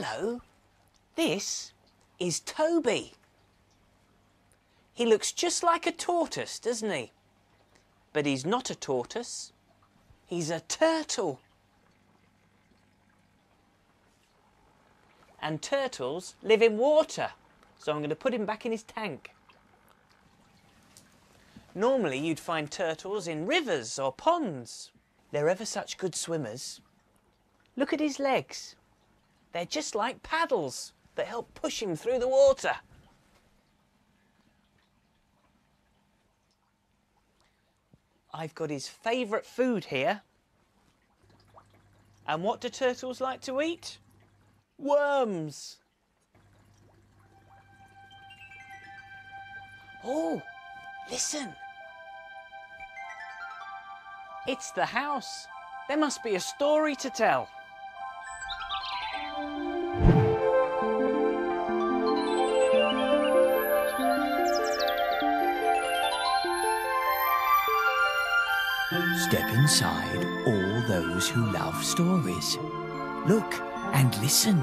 Hello, this is Toby. He looks just like a tortoise, doesn't he? But he's not a tortoise, he's a turtle. And turtles live in water, so I'm going to put him back in his tank. Normally you'd find turtles in rivers or ponds. They're ever such good swimmers. Look at his legs. They're just like paddles that help push him through the water. I've got his favourite food here. And what do turtles like to eat? Worms. Oh, listen. It's the house. There must be a story to tell. Step inside all those who love stories. Look and listen.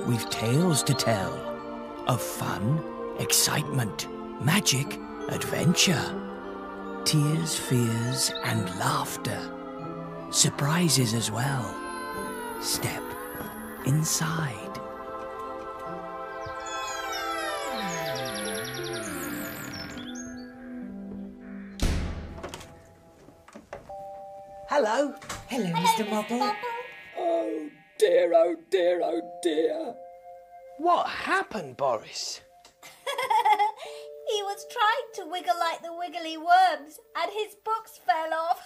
We've tales to tell of fun, excitement, magic, adventure, tears, fears and laughter. Surprises as well. Step inside. Hello. Hello, Mr Mopple. Oh dear, oh dear, oh dear. What happened, Boris? He was trying to wiggle like the wiggly worms and his books fell off.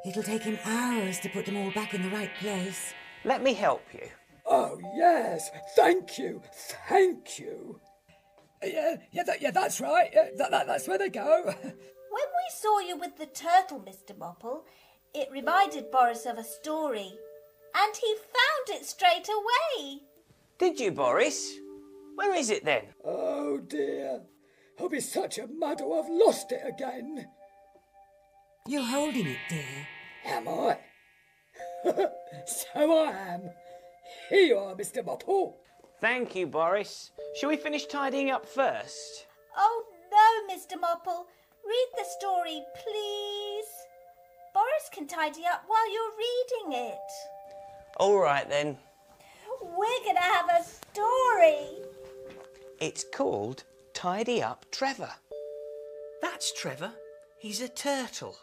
It'll take him hours to put them all back in the right place. Let me help you. Oh yes, thank you, thank you. Yeah, that's right. That's where they go. When we saw you with the turtle, Mr Mopple, it reminded Boris of a story. And he found it straight away. Did you, Boris? Where is it then? Oh dear, I'll be such a muddle, I've lost it again. You're holding it, dear. Am I? So I am. Here you are, Mr Mopple. Thank you, Boris. Shall we finish tidying up first? Oh no, Mr Mopple. Read the story, please. Boris can tidy up while you're reading it. All right, then. We're going to have a story. It's called Tidy Up Trevor. That's Trevor. He's a turtle.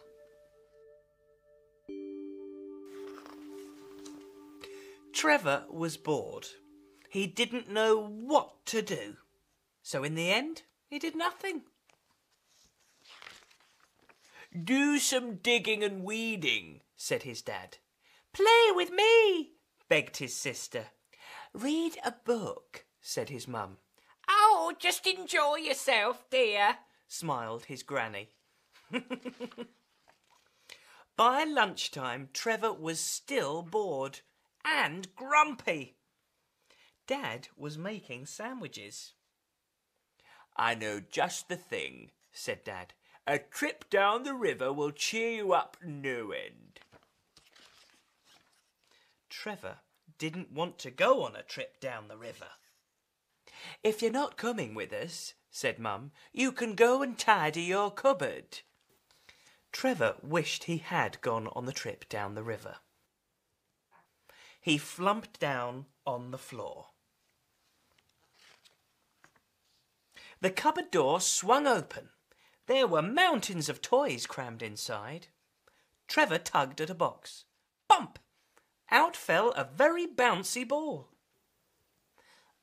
Trevor was bored. He didn't know what to do. So in the end, he did nothing. Do some digging and weeding, said his dad. Play with me, begged his sister. Read a book, said his mum. Oh, just enjoy yourself, dear, smiled his granny. By lunchtime, Trevor was still bored and grumpy. Dad was making sandwiches. I know just the thing, said Dad. A trip down the river will cheer you up no end. Trevor didn't want to go on a trip down the river. If you're not coming with us, said Mum, you can go and tidy your cupboard. Trevor wished he had gone on the trip down the river. He flumped down on the floor. The cupboard door swung open. There were mountains of toys crammed inside. Trevor tugged at a box. Bump! Out fell a very bouncy ball.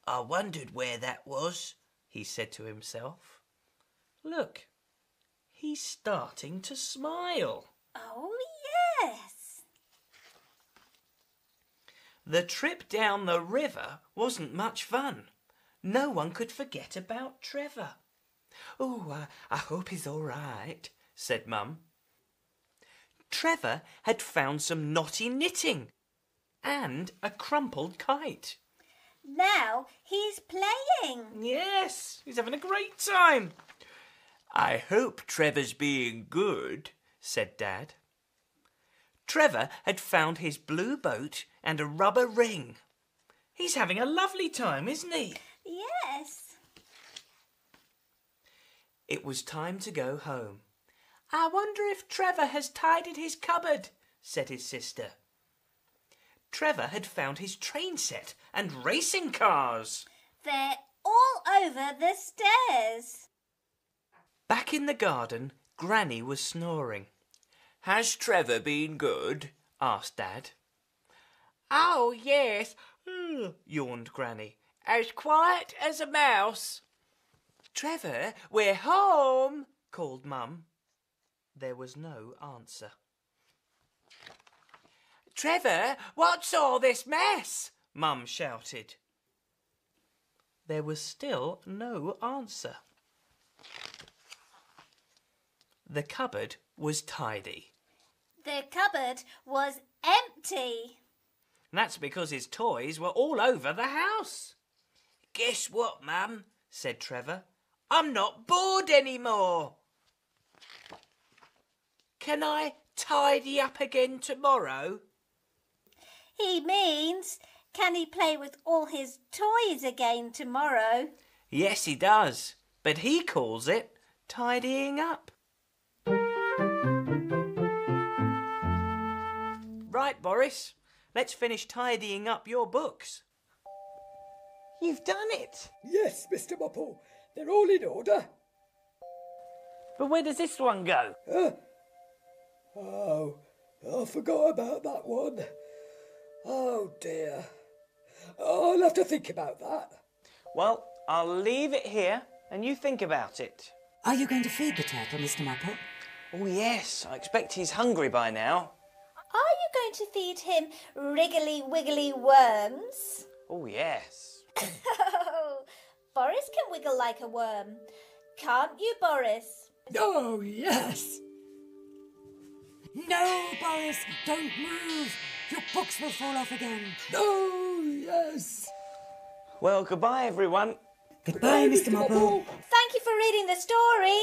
I wondered where that was, he said to himself. Look, he's starting to smile. Oh, yes. The trip down the river wasn't much fun. No one could forget about Trevor. Oh, I hope he's all right, said Mum. Trevor had found some knotty knitting and a crumpled kite. Now he's playing. Yes, he's having a great time. I hope Trevor's being good, said Dad. Trevor had found his blue boat and a rubber ring. He's having a lovely time, isn't he? Yes. It was time to go home. I wonder if Trevor has tidied his cupboard, said his sister. Trevor had found his train set and racing cars. They're all over the stairs. Back in the garden, Granny was snoring. Has Trevor been good? Asked Dad. Oh, yes, yawned Granny. As quiet as a mouse. Trevor, we're home, called Mum. There was no answer. Trevor, what's all this mess? Mum shouted. There was still no answer. The cupboard was tidy. The cupboard was empty. That's because his toys were all over the house. Guess what, Mum? Said Trevor. I'm not bored anymore. Can I tidy up again tomorrow? He means, can he play with all his toys again tomorrow? Yes, he does, but he calls it tidying up. Right, Boris, let's finish tidying up your books. You've done it. Yes, Mr Mopple. They're all in order. But where does this one go? Oh, I forgot about that one. Oh dear. I'll have to think about that. Well, I'll leave it here and you think about it. Are you going to feed the turtle, Mr Mopple? Oh, yes, I expect he's hungry by now. Are you going to feed him wriggly wiggly worms? Oh, yes. Boris can wiggle like a worm. Can't you, Boris? Oh, yes. No, Boris, don't move. Your books will fall off again. Oh, yes. Well, goodbye, everyone. Goodbye, Mr Mopple. Thank you for reading the story.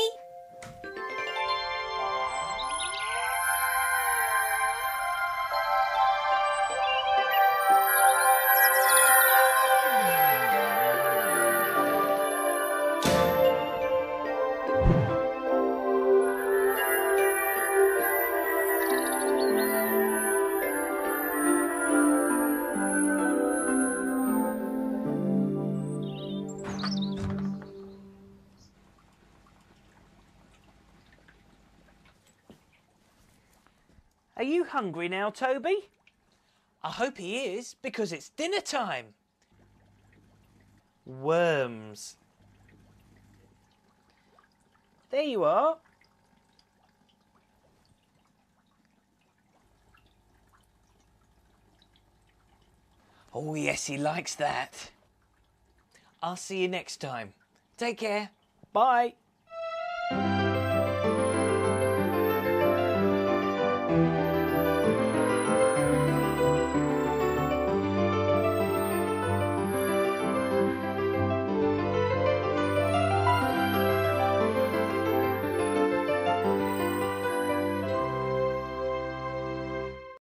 Are you hungry now, Toby? I hope he is, because it's dinner time. Worms. There you are. Oh, yes, he likes that. I'll see you next time. Take care. Bye.